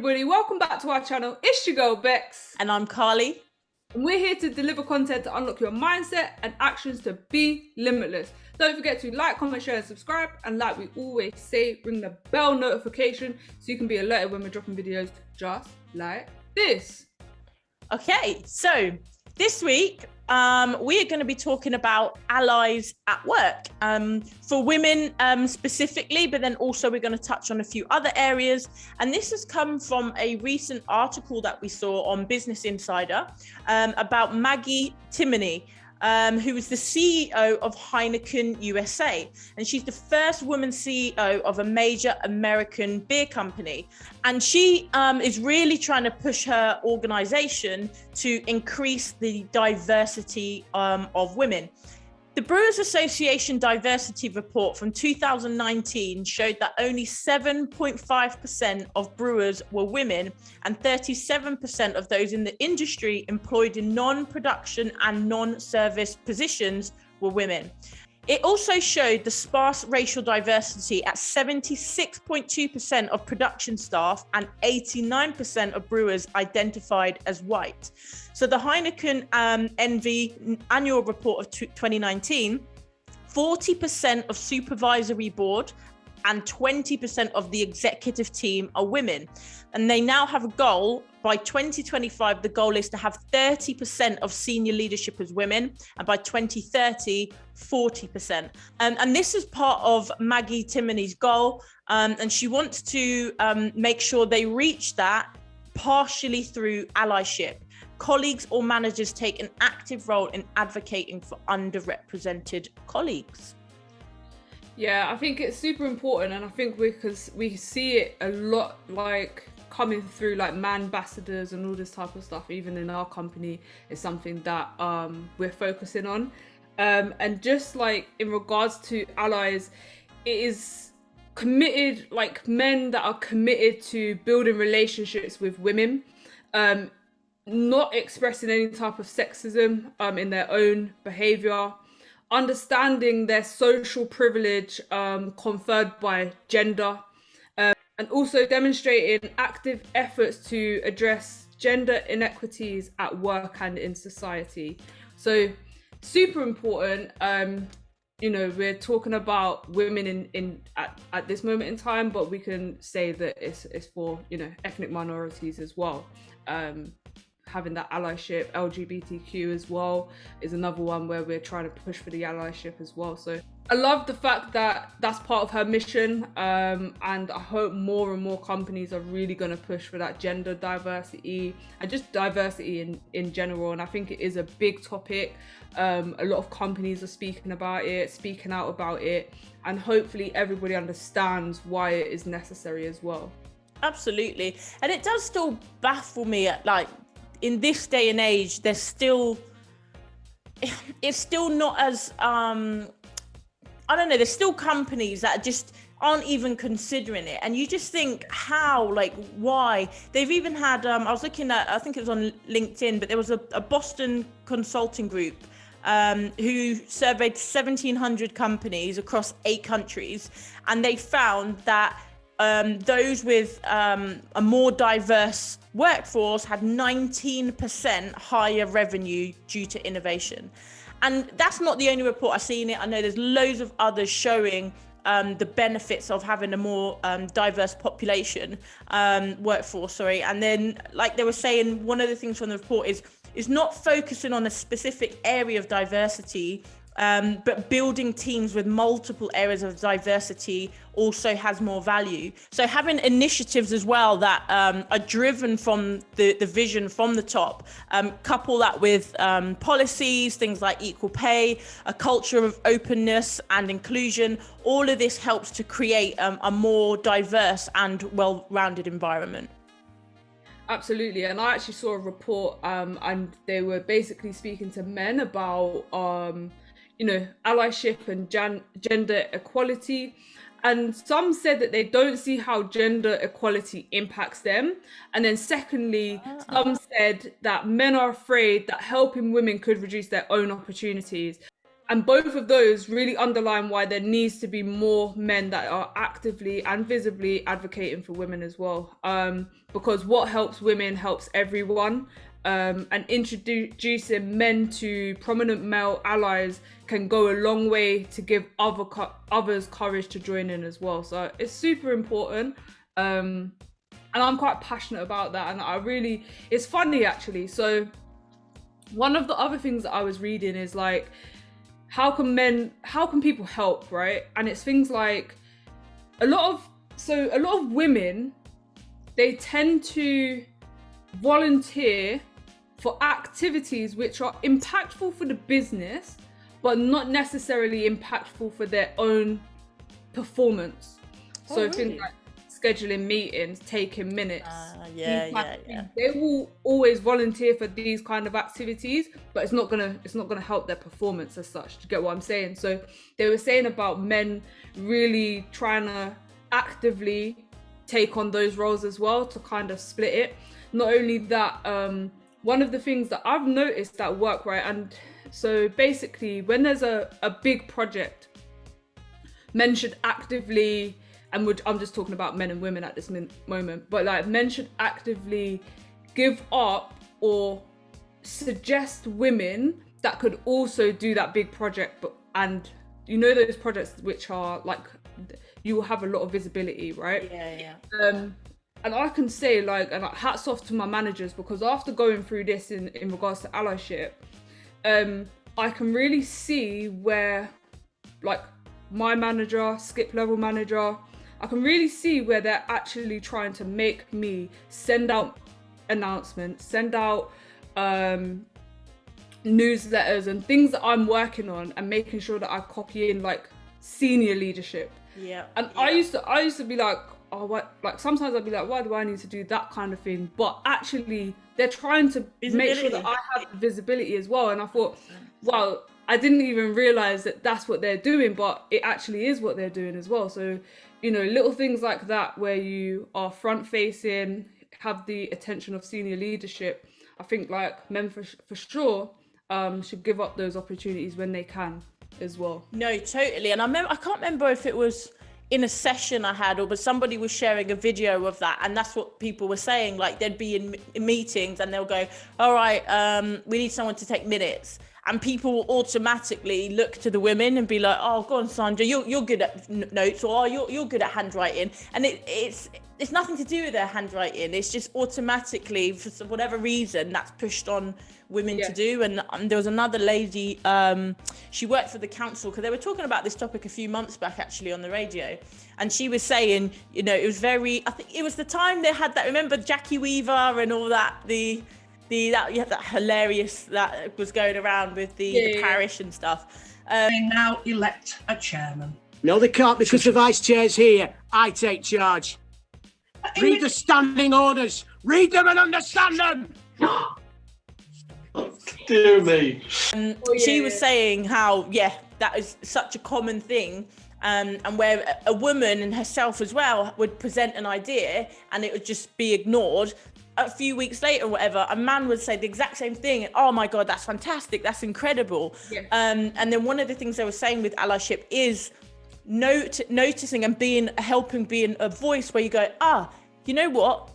everybody, welcome back to our channel. It's your girl Bex. And I'm Carly. And we're here to deliver content to unlock your mindset and actions to be limitless. Don't forget to like, comment, share and subscribe. And like we always say, ring the bell notification so you can be alerted when we're dropping videos just like this. Okay, so this week we are going to be talking about allies at work for women specifically, but then also we're going to touch on a few other areas. And this has come from a recent article that we saw on Business Insider about Maggie Timoney, who is the CEO of Heineken USA. And she's the first woman CEO of a major American beer company. And she is really trying to push her organization to increase the diversity of women. The Brewers Association Diversity Report from 2019 showed that only 7.5% of brewers were women and 37% of those in the industry employed in non-production and non-service positions were women. It also showed the sparse racial diversity at 76.2% of production staff and 89% of brewers identified as white. So the Heineken NV annual report of 2019, 40% of supervisory board and 20% of the executive team are women. And they now have a goal. By 2025, the goal is to have 30% of senior leadership as women, and by 2030, 40%. And this is part of Maggie Timoney's goal, and she wants to make sure they reach that partially through allyship. Colleagues or managers take an active role in advocating for underrepresented colleagues. Yeah, I think it's super important, and I think because we see it a lot, like coming through like man ambassadors and all this type of stuff, even in our company, is something that we're focusing on. And just like in regards to allies, it is committed, like men that are committed to building relationships with women, not expressing any type of sexism in their own behavior, understanding their social privilege conferred by gender, and also demonstrating active efforts to address gender inequities at work and in society. So super important. We're talking about women at this moment in time, but we can say that it's for ethnic minorities as well. Having that allyship, LGBTQ as well is another one where we're trying to push for the allyship as well. So I love the fact that that's part of her mission, and I hope more and more companies are really going to push for that gender diversity and just diversity in general. And I think it is a big topic. A lot of companies are speaking out about it, and hopefully everybody understands why it is necessary as well. Absolutely. And it does still baffle me at in this day and age, it's still not as, I don't know, there's still companies that just aren't even considering it. And you just think how, why? They've even had, I was looking at, I think it was on LinkedIn, but there was a Boston consulting group who surveyed 1,700 companies across 8 countries. And they found that those with a more diverse workforce had 19% higher revenue due to innovation. And that's not the only report I've seen it. I know there's loads of others showing the benefits of having a more diverse population workforce. And then, like they were saying, one of the things from the report is not focusing on a specific area of diversity, but building teams with multiple areas of diversity also has more value. So having initiatives as well that are driven from the vision from the top, couple that with policies, things like equal pay, a culture of openness and inclusion, all of this helps to create a more diverse and well-rounded environment. Absolutely. And I actually saw a report and they were basically speaking to men about allyship and gender equality. And some said that they don't see how gender equality impacts them. And then secondly, some said that men are afraid that helping women could reduce their own opportunities. And both of those really underline why there needs to be more men that are actively and visibly advocating for women as well. Because what helps women helps everyone. And introducing men to prominent male allies can go a long way to give others courage to join in as well. So it's super important. And I'm quite passionate about that. And it's funny actually. So one of the other things that I was reading is like, how can people help, right? And it's things like a lot of women, they tend to volunteer for activities which are impactful for the business, but not necessarily impactful for their own performance. So really? things like scheduling meetings, taking minutes. They will always volunteer for these kind of activities, but it's not gonna help their performance as such. Do you get what I'm saying? So they were saying about men really trying to actively take on those roles as well to kind of split it. Not only that, one of the things that I've noticed at work, right? And so basically when there's a big project, men should actively, and I'm just talking about men and women at this moment, but like men should actively give up or suggest women that could also do that big project. And you know, those projects which are like, you will have a lot of visibility, right? And I can say like, and hats off to my managers, because after going through this in regards to allyship, I can really see where like my manager, skip level manager, I can really see where they're actually trying to make me send out announcements, send out newsletters and things that I'm working on, and making sure that I copy in like senior leadership. I used to be like, oh, what? Like sometimes I'd be like, why do I need to do that kind of thing? But actually, they're trying to make sure that I have visibility as well. And I thought, wow, I didn't even realize that that's what they're doing, but it actually is what they're doing as well. So, you know, little things like that where you are front facing, have the attention of senior leadership. I think like men for sure should give up those opportunities when they can as well. No, totally. And I can't remember if it was in a session I had, or but somebody was sharing a video of that, and that's what people were saying. Like they'd be in meetings and they'll go, all right, we need someone to take minutes, and people will automatically look to the women and be like, oh, go on, Sandra, you're good at notes, or oh, you're good at handwriting. And it's nothing to do with their handwriting. It's just automatically, for whatever reason, that's pushed on women to do. And there was another lady, she worked for the council, because they were talking about this topic a few months back actually on the radio, and she was saying, you know, it was I think it was the time they had that, remember Jackie Weaver and all that, that hilarious that was going around with the parish and stuff. They now elect a chairman. No, they can't, because the vice chair's here. I take charge. Read the standing orders. Read them and understand them. Dear me. She was saying how, that is such a common thing. And where a woman and herself as well would present an idea and it would just be ignored. A few weeks later or whatever, a man would say the exact same thing. And, oh my God, that's fantastic. That's incredible. Yeah. And then one of the things they were saying with allyship is noticing and helping being a voice where you go, you know what?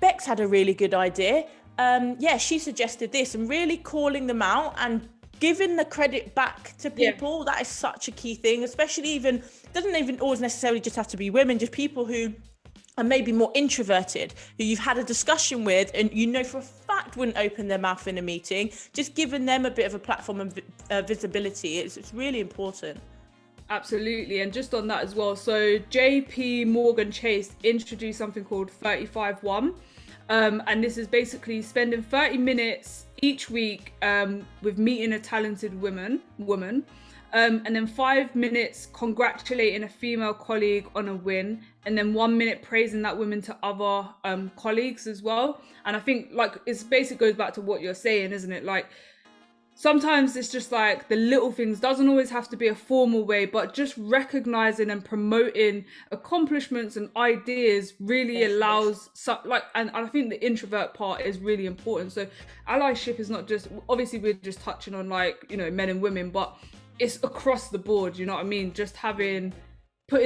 Bex had a really good idea. She suggested this, and really calling them out and giving the credit back to people. Yeah. That is such a key thing, especially doesn't even always necessarily just have to be women, just people who are maybe more introverted, who you've had a discussion with and you know for a fact wouldn't open their mouth in a meeting. Just giving them a bit of a platform and visibility. It's really important. Absolutely. And just on that as well, so JP Morgan Chase introduced something called 35-1. And this is basically spending 30 minutes each week with meeting a talented woman, and then 5 minutes congratulating a female colleague on a win, and then 1 minute praising that woman to other colleagues as well. And I think like it's basically goes back to what you're saying, isn't it? Like sometimes it's just like the little things, doesn't always have to be a formal way, but just recognizing and promoting accomplishments and ideas really allows and I think the introvert part is really important. So allyship is not just, obviously we're just touching on like, you know, men and women, but it's across the board, you know what I mean? Just putting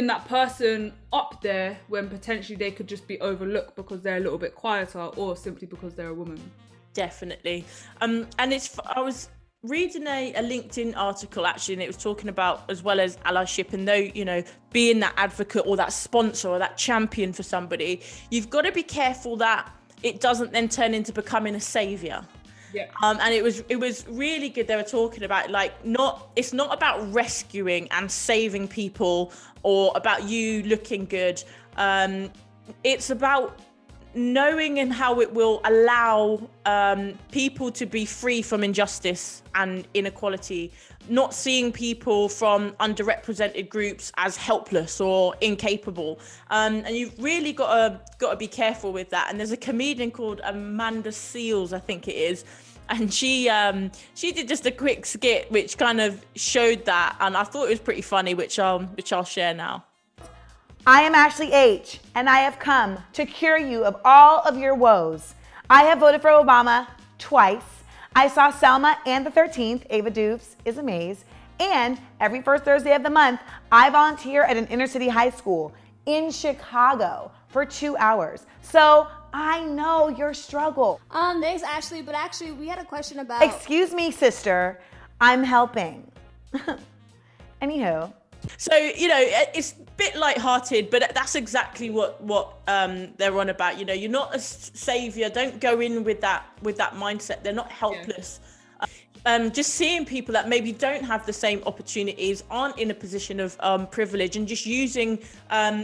that person up there when potentially they could just be overlooked because they're a little bit quieter or simply because they're a woman. Definitely. And I was reading a LinkedIn article actually, and it was talking about as well as allyship, and though, you know, being that advocate or that sponsor or that champion for somebody, you've got to be careful that it doesn't then turn into becoming a savior. Yeah. And it was really good. They were talking about it's not about rescuing and saving people or about you looking good. It's about knowing and how it will allow people to be free from injustice and inequality, not seeing people from underrepresented groups as helpless or incapable, and you've really got to be careful with that. And there's a comedian called Amanda Seales, I think it is, and she did just a quick skit which kind of showed that, and I thought it was pretty funny, which I'll share now. I am Ashley H, and I have come to cure you of all of your woes. I have voted for Obama twice. I saw Selma and the 13th, Ava Dukes is amazed. And every first Thursday of the month, I volunteer at an inner city high school in Chicago for 2 hours. So I know your struggle. Thanks, Ashley, but actually we had a question about... Excuse me, sister, I'm helping. Anywho. So, you know, it's a bit lighthearted, but that's exactly what they're on about. You know, you're not a savior. Don't go in with that mindset. They're not helpless. Yeah. Just seeing people that maybe don't have the same opportunities, aren't in a position of privilege, and just using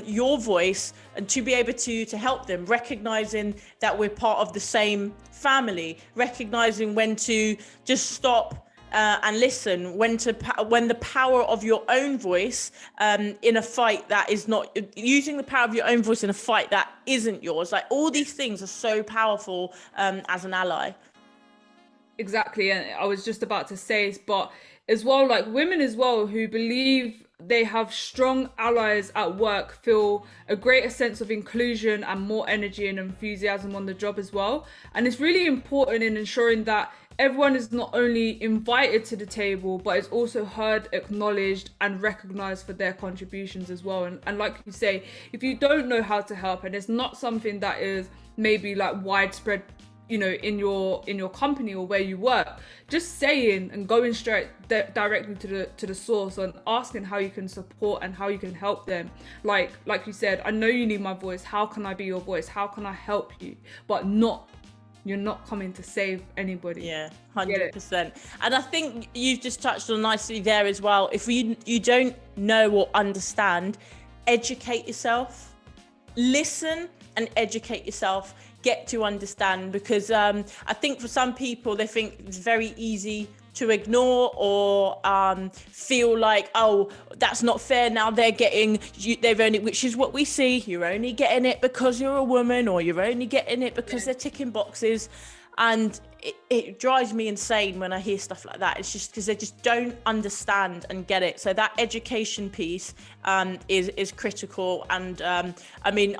your voice and to be able to help them, recognizing that we're part of the same family, recognizing when to just stop and listen, when the power of your own voice in a fight that is not, using the power of your own voice in a fight that isn't yours. Like, all these things are so powerful as an ally. Exactly, and I was just about to say, but as well, like women as well who believe they have strong allies at work feel a greater sense of inclusion and more energy and enthusiasm on the job as well. And it's really important in ensuring that everyone is not only invited to the table, but is also heard, acknowledged, and recognized for their contributions as well. And like you say, if you don't know how to help, and it's not something that is maybe like widespread, you know, in your company or where you work, just saying and going straight directly to the source and asking how you can support and how you can help them. Like you said, I know you need my voice. How can I be your voice? How can I help you? But you're not coming to save anybody. Yeah, 100%. And I think you've just touched on nicely there as well. If you don't know or understand, educate yourself, listen and educate yourself, get to understand, because I think for some people, they think it's very easy to ignore or feel like, oh, that's not fair. Now they've only, which is what we see. You're only getting it because you're a woman, or you're only getting it because they're ticking boxes. And it drives me insane when I hear stuff like that. It's just because they just don't understand and get it. So that education piece is critical. And I mean,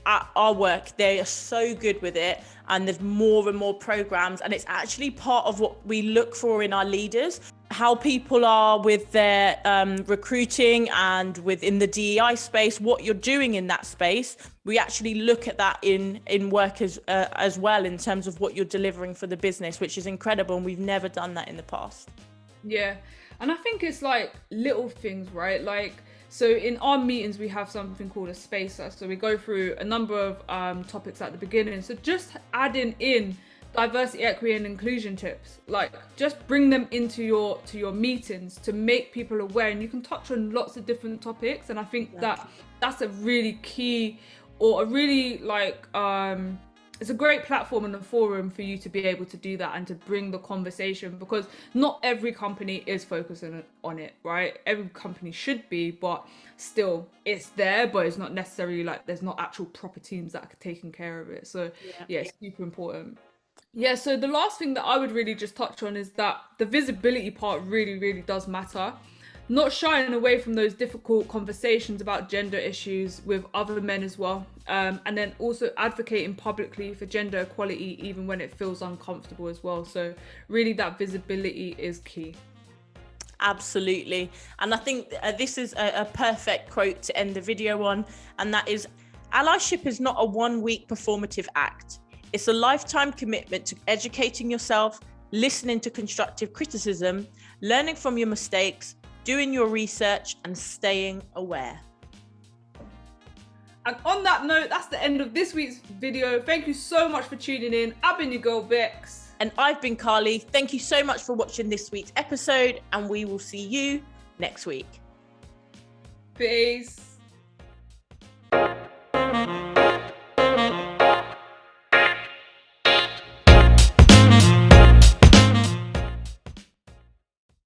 at our work, they are so good with it, and there's more and more programs, and it's actually part of what we look for in our leaders, how people are with their recruiting and within the DEI space, what you're doing in that space. We actually look at that in work as well, in terms of what you're delivering for the business, which is incredible, and we've never done that in the past. Yeah, and I think it's like little things, right? Like, so in our meetings, we have something called a spacer. So we go through a number of topics at the beginning. So just adding in diversity, equity, and inclusion tips, like just bring them into your meetings to make people aware. And you can touch on lots of different topics. And I think that's a really key, or a really like it's a great platform and a forum for you to be able to do that and to bring the conversation, because not every company is focusing on it, right? Every company should be, but still it's there, but it's not necessarily like there's not actual proper teams that are taking care of it. So yeah, it's super important. Yeah, so the last thing that I would really just touch on is that the visibility part really, really does matter. Not shying away from those difficult conversations about gender issues with other men as well. And then also advocating publicly for gender equality, even when it feels uncomfortable as well. So really that visibility is key. Absolutely. And I think this is a perfect quote to end the video on. And that is, allyship is not a 1 week performative act. It's a lifetime commitment to educating yourself, listening to constructive criticism, learning from your mistakes, doing your research, and staying aware. And on that note, that's the end of this week's video. Thank you so much for tuning in. I've been your girl, Bex. And I've been Carly. Thank you so much for watching this week's episode, and we will see you next week. Peace.